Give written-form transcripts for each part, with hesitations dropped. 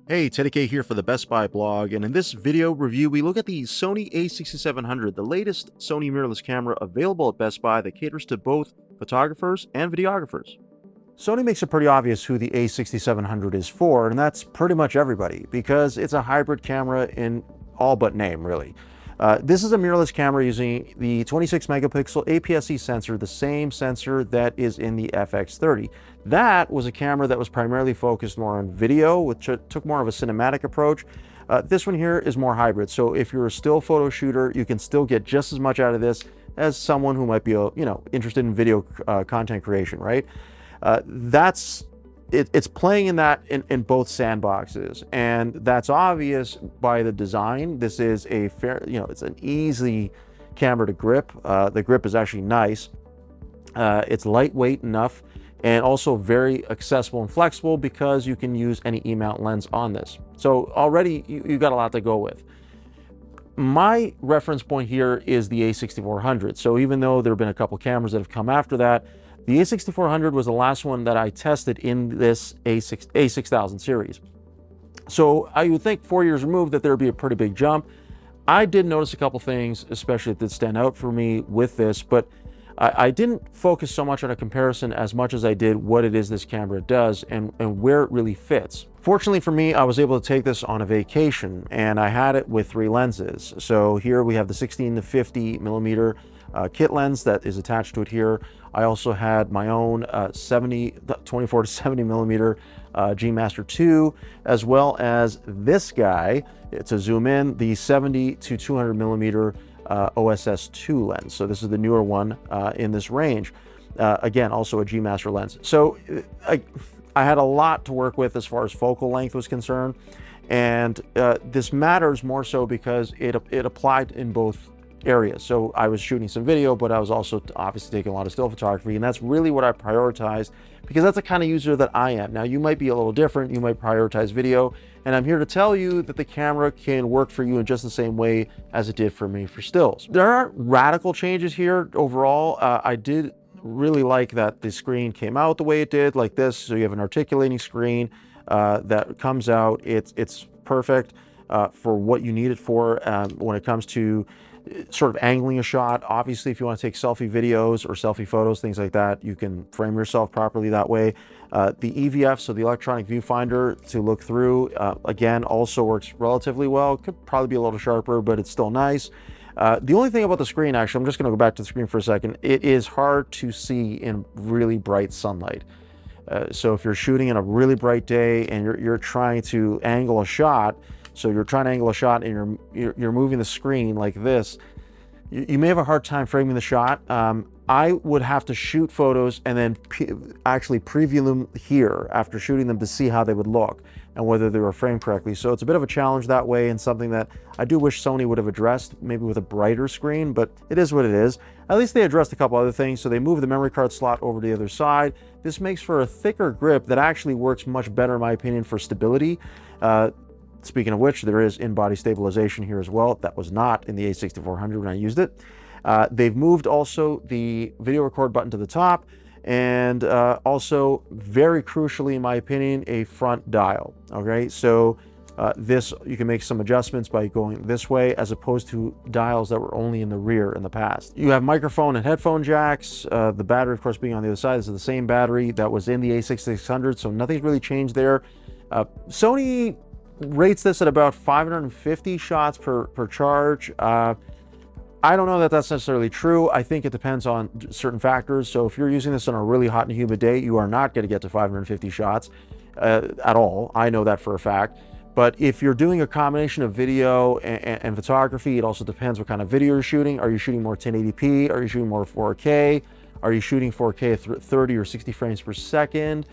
Hey, Teddy K here for the Best Buy blog, and in this video review, we look at the Sony a6700, the latest Sony mirrorless camera available at Best Buy that caters to both photographers and videographers. Sony makes it pretty obvious who the a6700 is for, and that's pretty much everybody, because it's a hybrid camera in all but name, really. This is a mirrorless camera using the 26 megapixel APS-C sensor, the same sensor that is in the FX30. That was a camera that was primarily focused more on video, which took more of a cinematic approach. This one here is more hybrid. So if you're a still photo shooter, you can still get just as much out of this as someone who might be, interested in video content creation, right? It's playing in that in both sandboxes, and that's obvious by the design. This is a fair, it's an easy camera to grip. The grip is actually nice. It's lightweight enough and also very accessible and flexible because you can use any E-mount lens on this. So already you got a lot to go with. My reference point here is the a6400. So even though there have been a couple cameras that have come after that, the a6400 was the last one that I tested in this A6000 series. So I would think 4 years removed that there would be a pretty big jump. I did notice a couple things, especially that did stand out for me with this, but I didn't focus so much on a comparison as much as I did what it is this camera does and where it really fits. Fortunately for me, I was able to take this on a vacation, and I had it with 3 lenses. So here we have the 16 to 50 millimeter kit lens that is attached to it here. I also had my own 24 to 70 millimeter G Master 2, as well as this guy, to zoom in, the 70 to 200 millimeter OSS 2 lens. So this is the newer one in this range. Again, also a G Master lens. So I had a lot to work with as far as focal length was concerned. And this matters more so because it applied in both areas. So I was shooting some video, but I was also obviously taking a lot of still photography, and that's really what I prioritized because that's the kind of user that I am. Now, you might be a little different. You might prioritize video, and I'm here to tell you that the camera can work for you in just the same way as it did for me for stills. There aren't radical changes here overall. I did really like that the screen came out the way it did, like this. So you have an articulating screen that comes out. It's perfect for what you need it for when it comes to sort of angling a shot. Obviously, if you want to take selfie videos or selfie photos, things like that, you can frame yourself properly that way. The EVF, so the electronic viewfinder to look through, again, also works relatively well. Could probably be a little sharper, but it's still nice. The only thing about the screen, actually, I'm just going to go back to the screen for a second. It is hard to see in really bright sunlight. So if you're shooting in a really bright day and you're trying to angle a shot, so you're trying to angle a shot and you're moving the screen like this, you may have a hard time framing the shot. I would have to shoot photos and then actually preview them here after shooting them to see how they would look and whether they were framed correctly. So it's a bit of a challenge that way, and something that I do wish Sony would have addressed, maybe with a brighter screen, but it is what it is. At least they addressed a couple other things. So they moved the memory card slot over to the other side. This makes for a thicker grip that actually works much better, in my opinion, for stability. Speaking of which, there is in-body stabilization here as well. That was not in the a6400 when I used it. They've moved also the video record button to the top, and also, very crucially, in my opinion, a front dial. Okay, so this, you can make some adjustments by going this way as opposed to dials that were only in the rear in the past. You have microphone and headphone jacks. The battery, of course, being on the other side. This is the same battery that was in the a6600, so nothing's really changed there. Sony rates this at about 550 shots per charge. I don't know that that's necessarily true. I think it depends on certain factors. So if you're using this on a really hot and humid day, you are not going to get to 550 shots at all. I know that for a fact. But if you're doing a combination of video and photography, it also depends what kind of video you're shooting. Are you shooting more 1080p? Are you shooting more 4K? Are you shooting 4K at 30 or 60 frames per second?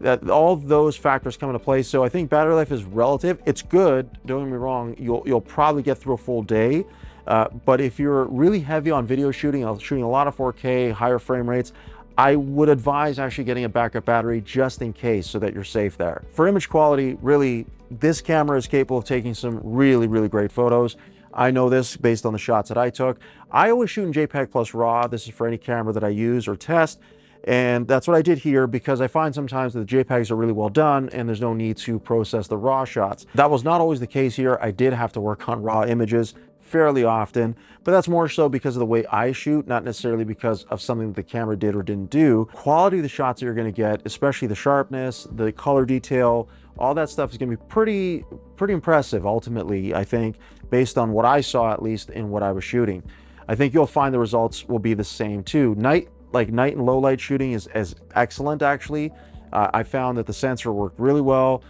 That all those factors come into play. So I think battery life is relative. It's good, don't get me wrong. You'll probably get through a full day. But if you're really heavy on video shooting a lot of 4K, higher frame rates, I would advise actually getting a backup battery just in case, so that you're safe there. For image quality, really, this camera is capable of taking some really, really great photos. I know this based on the shots that I took. I always shoot in JPEG plus RAW. This is for any camera that I use or test. And that's what I did here, because I find sometimes that the JPEGs are really well done and there's no need to process the raw shots. That was not always the case here. I did have to work on raw images fairly often, but that's more so because of the way I shoot, not necessarily because of something that the camera did or didn't do. Quality of the shots that you're going to get, especially the sharpness, the color detail, all that stuff is going to be pretty impressive ultimately, I think, based on what I saw, at least in what I was shooting. I think you'll find the results will be the same too. Night and low light shooting is excellent, actually. I found that the sensor worked really well.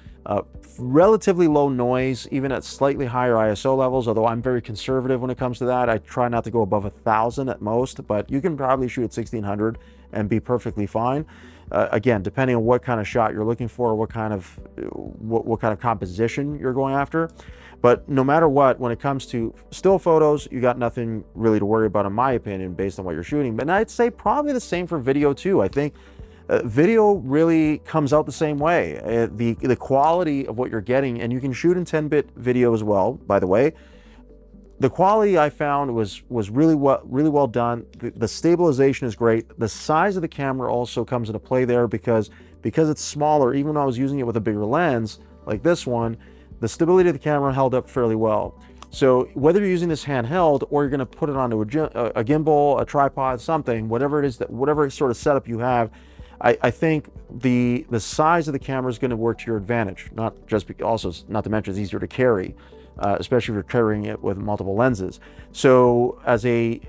Relatively low noise, even at slightly higher ISO levels, although I'm very conservative when it comes to that. I try not to go above 1,000 at most, but you can probably shoot at 1,600 and be perfectly fine. Again, depending on what kind of shot you're looking for, what kind of composition you're going after. But no matter what, when it comes to still photos, you got nothing really to worry about, in my opinion, based on what you're shooting. But I'd say probably the same for video too. I think video really comes out the same way. The quality of what you're getting, and you can shoot in 10-bit video as well, by the way. The quality I found was really well done. The stabilization is great. The size of the camera also comes into play there, because it's smaller. Even when I was using it with a bigger lens like this one, the stability of the camera held up fairly well. So whether you're using this handheld or you're going to put it onto a gimbal, a tripod, something, whatever it is, whatever sort of setup you have, I think the size of the camera is going to work to your advantage. Not to mention it's easier to carry, especially if you're carrying it with multiple lenses. So as a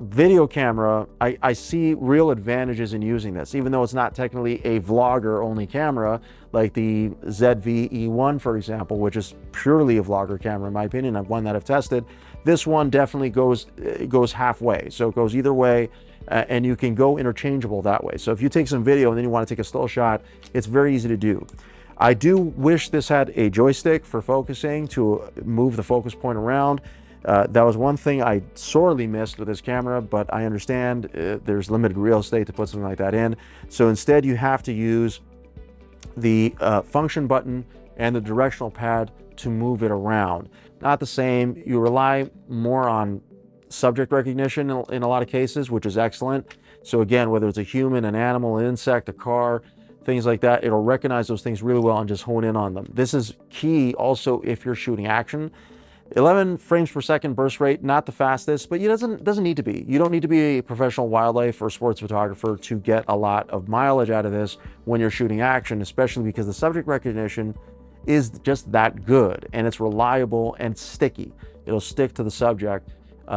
video camera, I see real advantages in using this, even though it's not technically a vlogger only camera like the ZV-E1, for example, which is purely a vlogger camera in my opinion. I've one that I've tested. This one definitely goes halfway, so it goes either way, and you can go interchangeable that way. So if you take some video and then you want to take a still shot, it's very easy to do. I do wish this had a joystick for focusing to move the focus point around. That was one thing I sorely missed with this camera, but I understand there's limited real estate to put something like that in. So instead you have to use the function button and the directional pad to move it around. Not the same. You rely more on subject recognition in a lot of cases, which is excellent. So again, whether it's a human, an animal, an insect, a car, things like that, it'll recognize those things really well and just hone in on them. This is key also if you're shooting action. 11 frames per second burst rate, not the fastest, but it doesn't need to be. You don't need to be a professional wildlife or sports photographer to get a lot of mileage out of this when you're shooting action, especially because the subject recognition is just that good, and it's reliable and sticky. It'll stick to the subject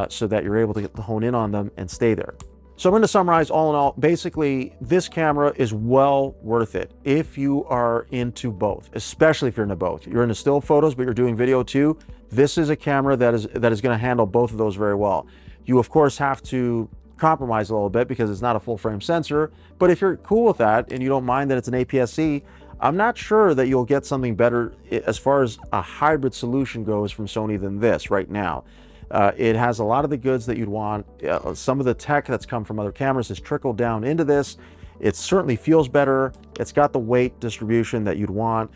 so that you're able to hone in on them and stay there. So I'm going to summarize all in all. Basically, this camera is well worth it if you are into both, especially if you're into both. You're into still photos, but you're doing video too. This is a camera that is going to handle both of those very well. You, of course, have to compromise a little bit because it's not a full frame sensor. But if you're cool with that and you don't mind that it's an APS-C, I'm not sure that you'll get something better as far as a hybrid solution goes from Sony than this right now. It has a lot of the goods that you'd want. Some of the tech that's come from other cameras has trickled down into this. It certainly feels better. It's got the weight distribution that you'd want.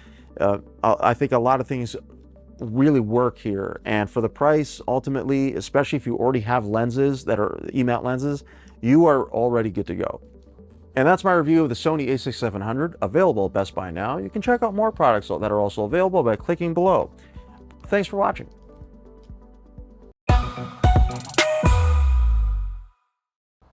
I think a lot of things really work here. And for the price, ultimately, especially if you already have lenses that are E-mount lenses, you are already good to go. And that's my review of the Sony a6700, available at Best Buy now. You can check out more products that are also available by clicking below. Thanks for watching.